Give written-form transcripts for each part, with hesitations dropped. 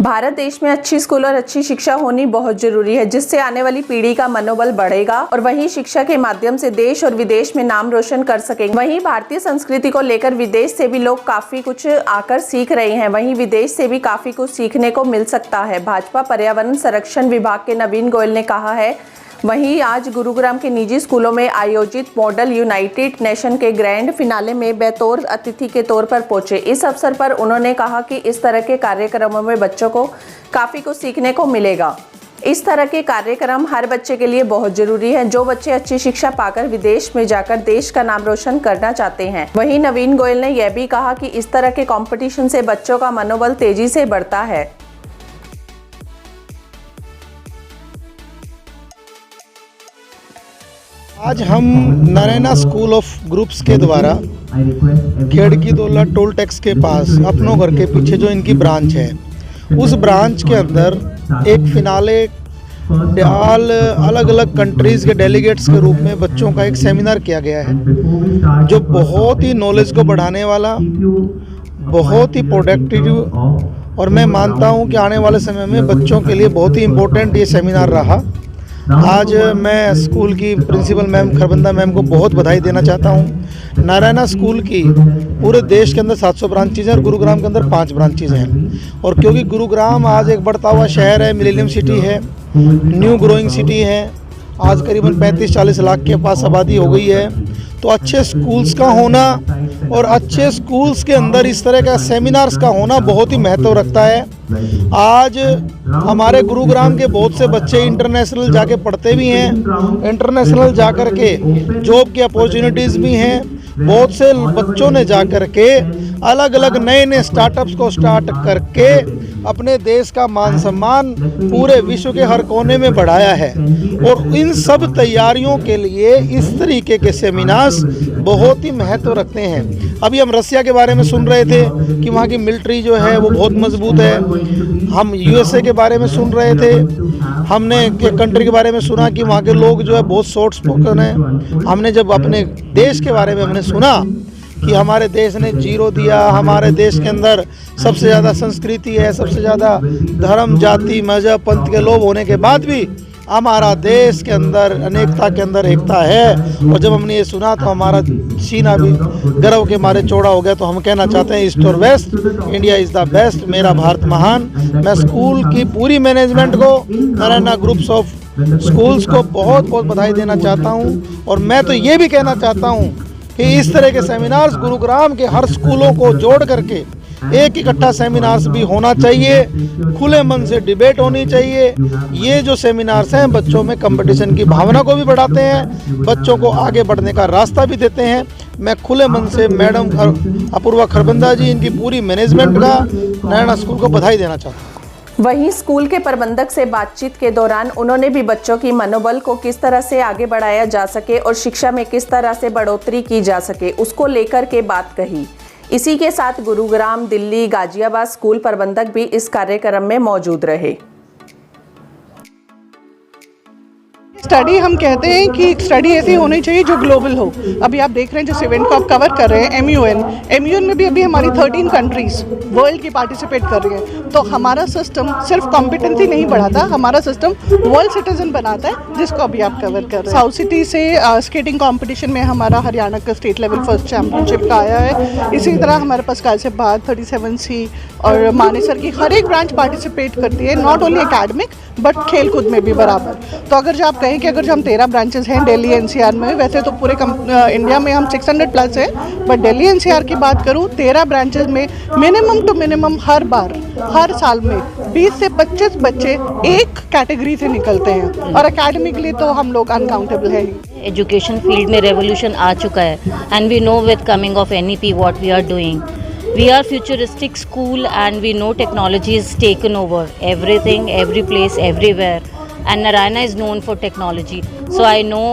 भारत देश में अच्छी स्कूल और अच्छी शिक्षा होनी बहुत जरूरी है, जिससे आने वाली पीढ़ी का मनोबल बढ़ेगा और वहीं शिक्षा के माध्यम से देश और विदेश में नाम रोशन कर सकेंगे। वहीं भारतीय संस्कृति को लेकर विदेश से भी लोग काफी कुछ आकर सीख रहे हैं। वहीं विदेश से भी काफी कुछ सीखने को मिल सकता है। भाजपा पर्यावरण संरक्षण विभाग के नवीन गोयल ने कहा है। वहीं आज गुरुग्राम के निजी स्कूलों में आयोजित मॉडल यूनाइटेड नेशन के ग्रैंड फिनाले में बतौर अतिथि के तौर पर पहुंचे। इस अवसर पर उन्होंने कहा कि इस तरह के कार्यक्रमों में बच्चों को काफ़ी कुछ सीखने को मिलेगा। इस तरह के कार्यक्रम हर बच्चे के लिए बहुत जरूरी है, जो बच्चे अच्छी शिक्षा पाकर विदेश में जाकर देश का नाम रोशन करना चाहते हैं। वहीं नवीन गोयल ने यह भी कहा कि इस तरह के कंपटीशन से बच्चों का मनोबल तेजी से बढ़ता है। आज हम नारायणा स्कूल ऑफ ग्रुप्स के द्वारा खेड़कीदोला टोल टैक्स के पास अपनों घर के पीछे जो इनकी ब्रांच है, उस ब्रांच के अंदर एक फिनाले अलग अलग कंट्रीज़ के डेलीगेट्स के रूप में बच्चों का एक सेमिनार किया गया है, जो बहुत ही नॉलेज को बढ़ाने वाला, बहुत ही प्रोडक्टिव, और मैं मानता हूं कि आने वाले समय में बच्चों के लिए बहुत ही इम्पोर्टेंट ये सेमिनार रहा। आज मैं स्कूल की प्रिंसिपल मैम खरबंदा मैम को बहुत बधाई देना चाहता हूं। नारायणा स्कूल की पूरे देश के अंदर 700 ब्रांचेज हैं और गुरुग्राम के अंदर 5 ब्रांचेज हैं। और क्योंकि गुरुग्राम आज एक बढ़ता हुआ शहर है, मिलेनियम सिटी है, न्यू ग्रोइंग सिटी है, आज करीबन 35-40 लाख के पास आबादी हो गई है, तो अच्छे स्कूल्स का होना और अच्छे स्कूल्स के अंदर इस तरह का सेमिनार्स का होना बहुत ही महत्व रखता है। आज हमारे गुरुग्राम के बहुत से बच्चे इंटरनेशनल जाके पढ़ते भी हैं, इंटरनेशनल जाकर के जॉब की अपॉर्चुनिटीज़ भी हैं। बहुत से बच्चों ने जाकर के अलग अलग नए नए स्टार्टअप्स को स्टार्ट करके अपने देश का मान सम्मान पूरे विश्व के हर कोने में बढ़ाया है। और इन सब तैयारियों के लिए इस तरीके के सेमिनार्स बहुत ही महत्व रखते हैं। अभी हम रसिया के बारे में सुन रहे थे कि वहाँ की मिलिट्री जो है वो बहुत मजबूत है। हम यूएसए के बारे में सुन रहे थे, हमने कंट्री के बारे में सुना कि वहाँ के लोग जो है बहुत सॉफ्ट स्पोकन हैं। हमने जब अपने देश के बारे में हमने सुना कि हमारे देश ने जीरो दिया, हमारे देश के अंदर सबसे ज़्यादा संस्कृति है, सबसे ज़्यादा धर्म, जाति, मजहब, पंथ के लोग होने के बाद भी हमारा देश के अंदर अनेकता के अंदर एकता है। और जब हमने ये सुना तो हमारा सीना भी गर्व के मारे चौड़ा हो गया। तो हम कहना चाहते हैं, ईस्ट और west, India is the best, मेरा भारत महान। मैं स्कूल की पूरी मैनेजमेंट को, नारायणा ग्रुप्स ऑफ स्कूल्स को बहुत बहुत बधाई देना चाहता हूँ। और मैं तो ये भी कहना चाहता हूँ कि इस तरह के सेमिनार्स गुरुग्राम के हर स्कूलों को जोड़ करके एक इकट्ठा सेमिनार्स भी होना चाहिए, खुले मन से डिबेट होनी चाहिए। ये जो सेमिनार्स हैं बच्चों में कंपटीशन की भावना को भी बढ़ाते हैं, बच्चों को आगे बढ़ने का रास्ता भी देते हैं। मैं खुले मन से मैडम अपूर्वा खरबंदा जी, इनकी पूरी मैनेजमेंट का, नारायणा स्कूल को बधाई देना चाहता हूँ। वहीं स्कूल के प्रबंधक से बातचीत के दौरान उन्होंने भी बच्चों की मनोबल को किस तरह से आगे बढ़ाया जा सके और शिक्षा में किस तरह से बढ़ोतरी की जा सके, उसको लेकर के बात कही। इसी के साथ गुरुग्राम, दिल्ली, गाजियाबाद स्कूल प्रबंधक भी इस कार्यक्रम में मौजूद रहे। स्टडी हम कहते हैं कि स्टडी ऐसी होनी चाहिए जो ग्लोबल हो। अभी आप देख रहे हैं जिस इवेंट को आप कवर कर रहे हैं, एमयूएन में भी अभी हमारी 13 कंट्रीज वर्ल्ड की पार्टिसिपेट कर रही हैं। तो हमारा सिस्टम सिर्फ कॉम्पिटेंसी नहीं बढ़ाता, हमारा सिस्टम वर्ल्ड सिटीजन बनाता है, जिसको अभी आप कवर कर रहे हैं। साउथ सिटी से स्केटिंग कॉम्पिटिशन में हमारा हरियाणा का स्टेट लेवल फर्स्ट चैम्पियनशिप का आया है। इसी तरह हमारे पास गाजियाबाद, 37C और मानेसर की हर एक ब्रांच पार्टिसिपेट करती है, नॉट ओनली एकेडमिक बट खेल कूद में भी बराबर। तो अगर जो आप कहें कि अगर जो हम 13 ब्रांचेस हैं दिल्ली एनसीआर में, वैसे तो पूरे इंडिया में हम 600 प्लस है, बट दिल्ली एनसीआर की बात करूं 13 ब्रांचेस में मिनिमम टू मिनिमम हर साल में 20 से 25 बच्चे एक कैटेगरी से निकलते हैं। और एकेडमिकली तो हम लोग अनकाउंटेबल है। एजुकेशन फील्ड में रेवोल्यूशन आ चुका है and we know with coming of NEP what we are doing. We are futuristic school and we know technology is taken over everything, every place, everywhere, and Narayana is known for technology. So I know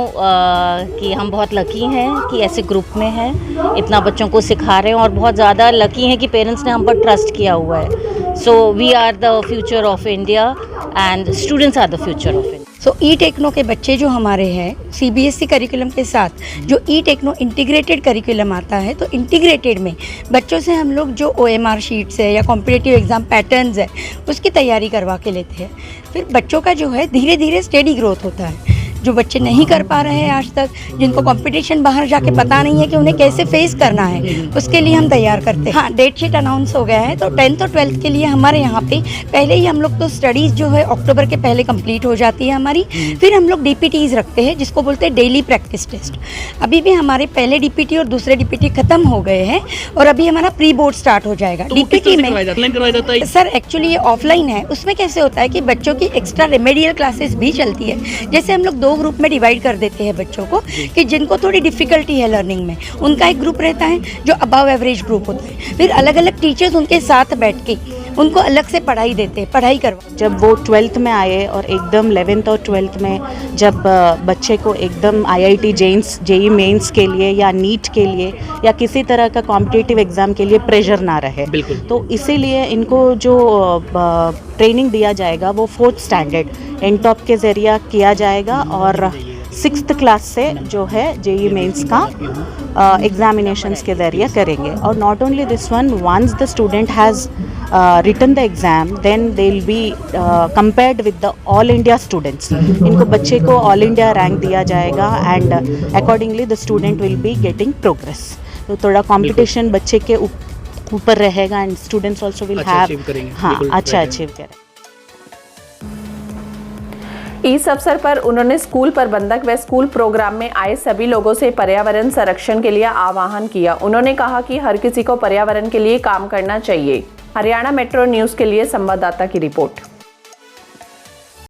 कि हम बहुत lucky हैं कि ऐसे group में हैं, इतना बच्चों को सिखा रहे हैं, और बहुत ज़्यादा लकी हैं कि पेरेंट्स ने हम पर ट्रस्ट किया हुआ है। So we are the future of India and students are the future of India. So E techno के बच्चे जो हमारे हैं CBSE करिकुलम के साथ जो ई टेक्नो इंटीग्रेटेड करिकुलम आता है, तो इंटीग्रेटेड में बच्चों से हम लोग जो OMR शीट्स है या कॉम्पिटिटिव एग्ज़ाम पैटर्न्स है उसकी तैयारी करवा के लेते हैं। फिर बच्चों का जो है धीरे धीरे स्टेडी ग्रोथ होता है। जो बच्चे नहीं कर पा रहे हैं आज तक, जिनको कंपटीशन बाहर जाके पता नहीं है कि उन्हें कैसे फेस करना है, उसके लिए हम तैयार करते हैं। हाँ, डेट शीट अनाउंस हो गया है, तो 10th और 12th के लिए हमारे यहाँ पे पहले ही हम लोग तो स्टडीज़ जो है अक्टूबर के पहले कंप्लीट हो जाती है हमारी। फिर हम लोग DPTs रखते हैं जिसको बोलते हैं डेली प्रैक्टिस टेस्ट। अभी भी हमारे पहले DPT और दूसरे DPT खत्म हो गए हैं और अभी हमारा प्री बोर्ड स्टार्ट हो जाएगा। DPT में सर एक्चुअली ये ऑफलाइन है। उसमें कैसे होता है कि बच्चों की एक्स्ट्रा रेमेडियल क्लासेस भी चलती है। जैसे हम लोग 2 ग्रुप में डिवाइड कर देते हैं बच्चों को कि जिनको थोड़ी डिफ़िकल्टी है लर्निंग में, उनका एक ग्रुप रहता है जो अबव एवरेज ग्रुप होता है। फिर अलग अलग टीचर्स उनके साथ बैठ के उनको अलग से पढ़ाई देते हैं, पढ़ाई करवा। जब वो 12th में आए और एकदम 11th और 12th में जब बच्चे को एकदम IIT JEE मेंस के लिए या नीट के लिए या किसी तरह का कॉम्पिटिटिव एग्ज़ाम के लिए प्रेशर ना रहे, तो इसीलिए इनको जो ट्रेनिंग दिया जाएगा वो 4th स्टैंडर्ड NTOP के ज़रिए किया जाएगा और 6th क्लास से जो है JEE मेंस का एग्जामिनेशंस के ज़रिए करेंगे। और not only this one, once the student has written the exam, then they'll be compared with the all India students. इनको बच्चे को all India रैंक दिया जाएगा and accordingly the student will be getting progress. तो थोड़ा competition बच्चे के ऊपर रहेगा and students also will have अच्छा अचीव करें। इस अवसर पर उन्होंने स्कूल प्रबंधक व स्कूल प्रोग्राम में आए सभी लोगों से पर्यावरण संरक्षण के लिए आह्वान किया। उन्होंने कहा कि हर किसी को पर्यावरण के लिए काम करना चाहिए। हरियाणा मेट्रो न्यूज़ के लिए संवाददाता की रिपोर्ट।